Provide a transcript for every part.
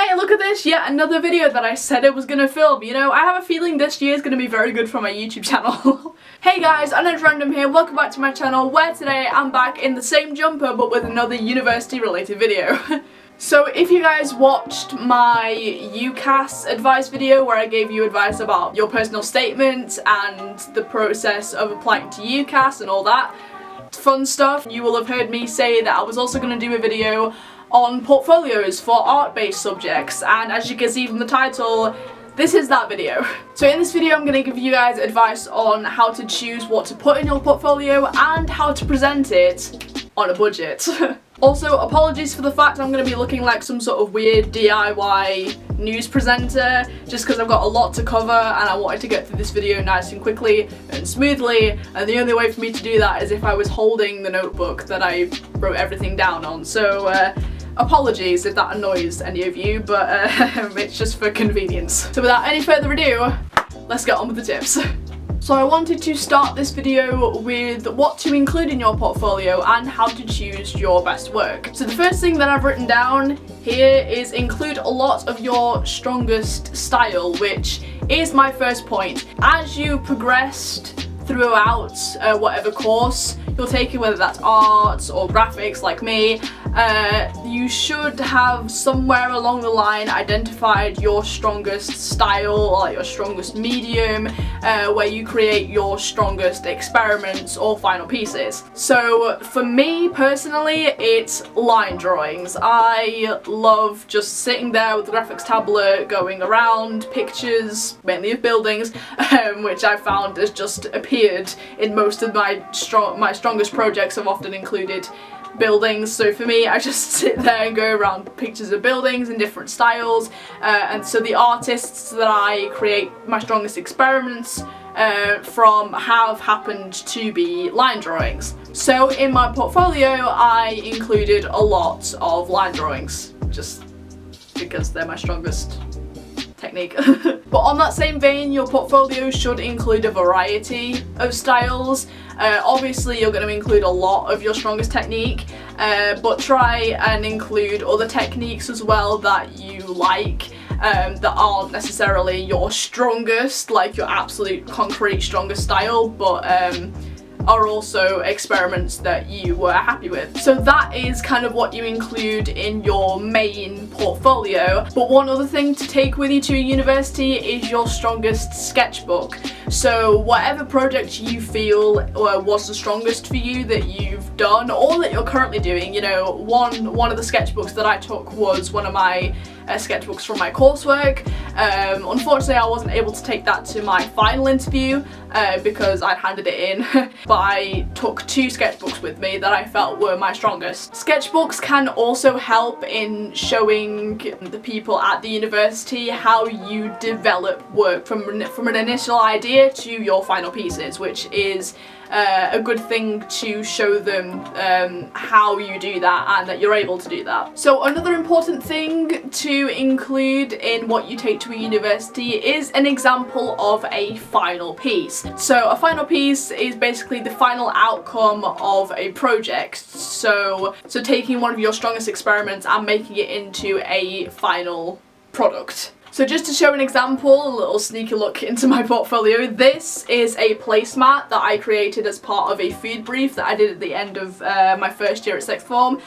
Hey, look at this, yet another video that I said I was gonna film. You know, I have a feeling this year is gonna be very good for my YouTube channel. Hey guys, Random here, welcome back to my channel, where today I'm back in the same jumper but with another university related video. So if you guys watched my UCAS advice video where I gave you advice about your personal statement and the process of applying to UCAS and all that fun stuff, you will have heard me say that I was also going to do a video on portfolios for art-based subjects, and as you can see from the title, this is that video. So in this video I'm going to give you guys advice on how to choose what to put in your portfolio and how to present it on a budget. Also, apologies for the fact I'm going to be looking like some sort of weird DIY news presenter, just because I've got a lot to cover and I wanted to get through this video nice and quickly and smoothly, and the only way for me to do that is if I was holding the notebook that I wrote everything down on. So apologies if that annoys any of you, but it's just for convenience. So without any further ado, let's get on with the tips. So I wanted to start this video with what to include in your portfolio and how to choose your best work. So the first thing that I've written down here is include a lot of your strongest style, which is my first point. As you progressed throughout whatever course you're taking, whether that's arts or graphics like me, you should have somewhere along the line identified your strongest style or your strongest medium, where you create your strongest experiments or final pieces. So for me personally, it's line drawings. I love just sitting there with the graphics tablet going around pictures, mainly of buildings, which I found has just appeared in most of my strongest projects have often included buildings. So for me, I just sit there and go around pictures of buildings in different styles, and so the artists that I create my strongest experiments from have happened to be line drawings. So in my portfolio I included a lot of line drawings, just because they're my strongest technique. But on that same vein, your portfolio should include a variety of styles. Obviously you're going to include a lot of your strongest technique, but try and include other techniques as well that you like, that aren't necessarily your strongest, like your absolute concrete strongest style, but are also experiments that you were happy with. So that is kind of what you include in your main portfolio. But one other thing to take with you to university is your strongest sketchbook. So whatever project you feel was the strongest for you that you've done or that you're currently doing, you know, one of the sketchbooks that I took was one of my sketchbooks from my coursework. Unfortunately I wasn't able to take that to my final interview because I'd handed it in, but I took two sketchbooks with me that I felt were my strongest. Sketchbooks can also help in showing the people at the university how you develop work from an initial idea to your final pieces, which is a good thing to show them how you do that and that you're able to do that. So another important thing to include in what you take to a university is an example of a final piece. So a final piece is basically the final outcome of a project. So taking one of your strongest experiments and making it into a final product. So just to show an example, a little sneaky look into my portfolio, this is a placemat that I created as part of a food brief that I did at the end of my first year at sixth form.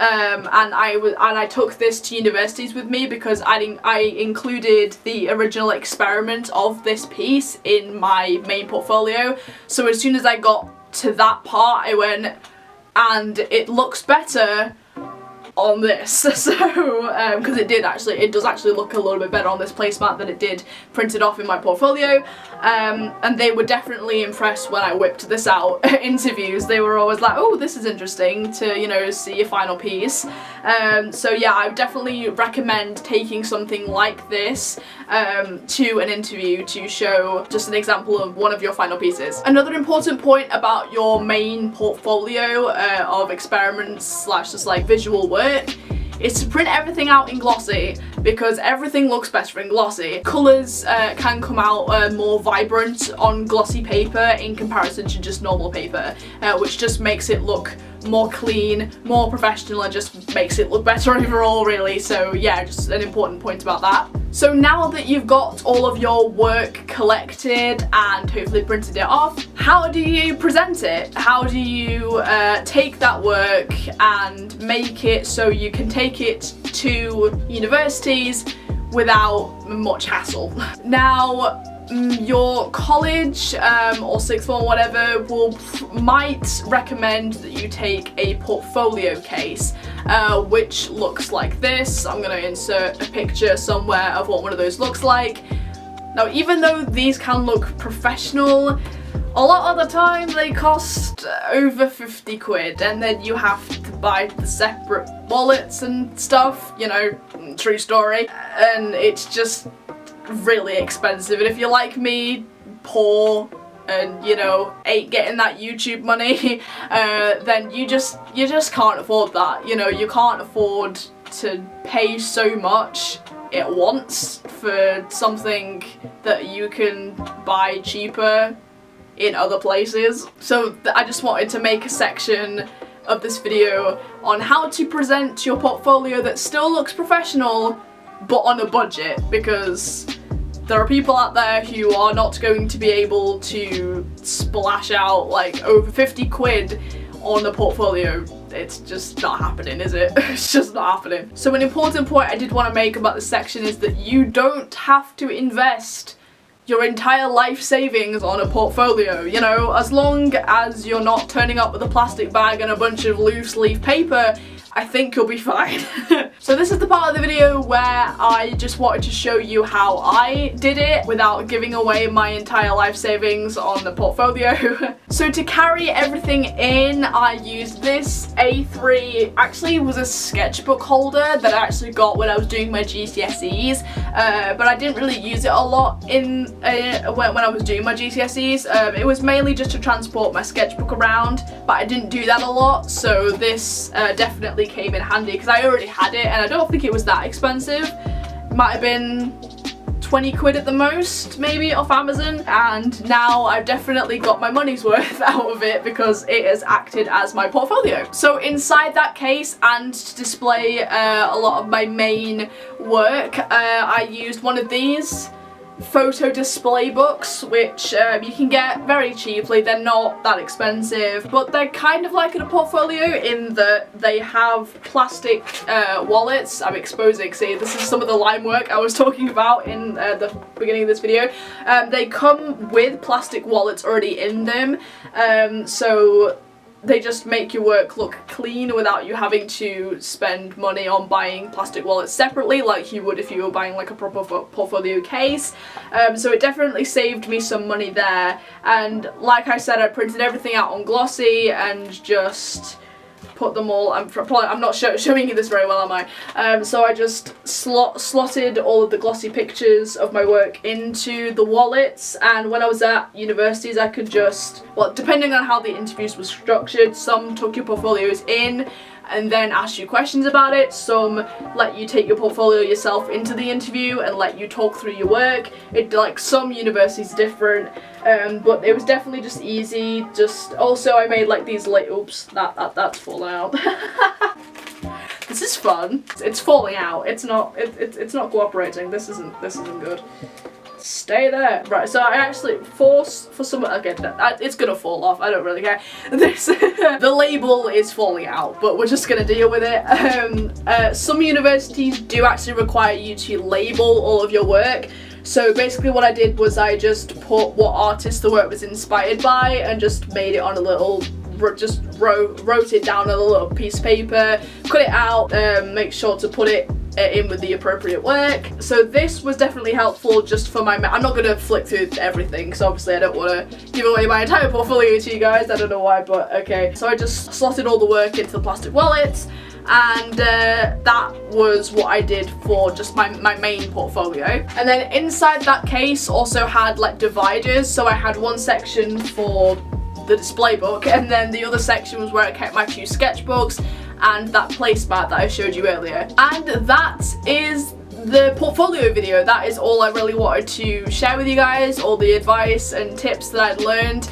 And I took this to universities with me because I included the original experiment of this piece in my main portfolio. So as soon as I got to that part, I went, and it looks better on this. So because it does actually look a little bit better on this placemat than it did printed off in my portfolio, and they were definitely impressed when I whipped this out at interviews. They were always like, oh, this is interesting to, you know, see a final piece. So yeah, I would definitely recommend taking something like this to an interview to show just an example of one of your final pieces. Another important point about your main portfolio of experiments slash just like visual work is to print everything out in glossy, because everything looks better in glossy. Colours can come out more vibrant on glossy paper in comparison to just normal paper, which just makes it look more clean, more professional, and just makes it look better overall really. So yeah, just an important point about that. So now that you've got all of your work collected and hopefully printed it off, how do you present it? How do you take that work and make it so you can take it to universities without much hassle? Now, your college or sixth form, whatever, might recommend that you take a portfolio case, which looks like this. I'm going to insert a picture somewhere of what one of those looks like. Now, even though these can look professional, a lot of the time they cost over 50 quid, and then you have to buy the separate wallets and stuff, you know, true story, and it's just really expensive. And if you're like me, poor, and you know, ain't getting that YouTube money, then you just can't afford that. You know, you can't afford to pay so much at once for something that you can buy cheaper in other places. So I just wanted to make a section of this video on how to present your portfolio that still looks professional but on a budget, because there are people out there who are not going to be able to splash out like over 50 quid on a portfolio. It's just not happening, is it? It's just not happening. So an important point I did want to make about this section is that you don't have to invest your entire life savings on a portfolio. You know, as long as you're not turning up with a plastic bag and a bunch of loose leaf paper, I think you'll be fine. So this is the part of the video where I just wanted to show you how I did it without giving away my entire life savings on the portfolio. So to carry everything in, I used this A3, actually it was a sketchbook holder that I actually got when I was doing my GCSEs, but I didn't really use it a lot in when I was doing my GCSEs. It was mainly just to transport my sketchbook around, but I didn't do that a lot, so this definitely came in handy because I already had it, and I don't think it was that expensive. It might have been 20 quid at the most, maybe, off Amazon, and now I've definitely got my money's worth out of it because it has acted as my portfolio. So inside that case, and to display a lot of my main work, I used one of these photo display books, which you can get very cheaply. They're not that expensive, but they're kind of like in a portfolio in that they have plastic wallets. I'm exposing, see, this is some of the lime work I was talking about in the beginning of this video. They come with plastic wallets already in them, so they just make your work look clean without you having to spend money on buying plastic wallets separately like you would if you were buying like a proper portfolio case. So it definitely saved me some money there, and like I said, I printed everything out on glossy and just put them all, I'm not showing you this very well, am I? So I just slotted all of the glossy pictures of my work into the wallets, and when I was at universities I could just, well, depending on how the interviews were structured, some took your portfolios in and then asked you questions about it, some let you take your portfolio yourself into the interview and let you talk through your work. It, like, some universities different, but it was definitely just easy. Just also I made like these oops, that's fallen out. This is fun. It's falling out. It's not cooperating. This isn't good. Stay there. Right, so I actually forced for some, okay, it's gonna fall off, I don't really care. This, the label is falling out, but we're just gonna deal with it. Some universities do actually require you to label all of your work. So basically what I did was I just put what artist the work was inspired by and just made it on a little, just wrote it down on a little piece of paper, cut it out, make sure to put it in with the appropriate work. So this was definitely helpful just for my, I'm not going to flick through everything because obviously I don't want to give away my entire portfolio to you guys, I don't know why, but okay. So I just slotted all the work into the plastic wallets, and that was what I did for just my main portfolio. And then inside that case also had like dividers, so I had one section for the display book, and then the other section was where I kept my 2 sketchbooks and that placemat that I showed you earlier. And that is the portfolio video, that is all I really wanted to share with you guys, all the advice and tips that I'd learned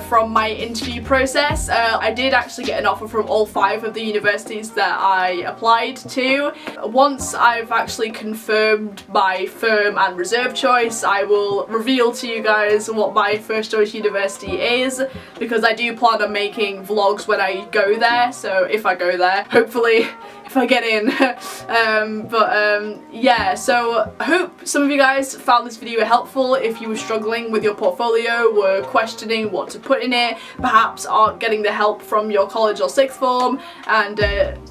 from my interview process. I did actually get an offer from all 5 of the universities that I applied to. Once I've actually confirmed my firm and reserve choice, I will reveal to you guys what my first choice university is, because I do plan on making vlogs when I go there, so if I go there, hopefully if I get in. Yeah, so I hope some of you guys found this video helpful. If you were struggling with your portfolio, were questioning what to put in it, perhaps aren't getting the help from your college or sixth form, and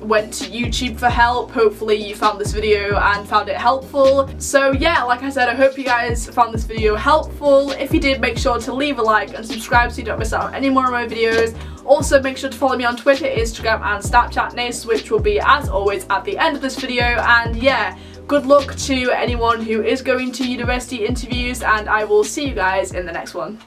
went to YouTube for help, hopefully you found this video and found it helpful. So yeah, like I said, I hope you guys found this video helpful. If you did, make sure to leave a like and subscribe so you don't miss out on any more of my videos. Also, make sure to follow me on Twitter, Instagram and Snapchat names, which will be, as always, at the end of this video. And yeah, good luck to anyone who is going to university interviews, and I will see you guys in the next one.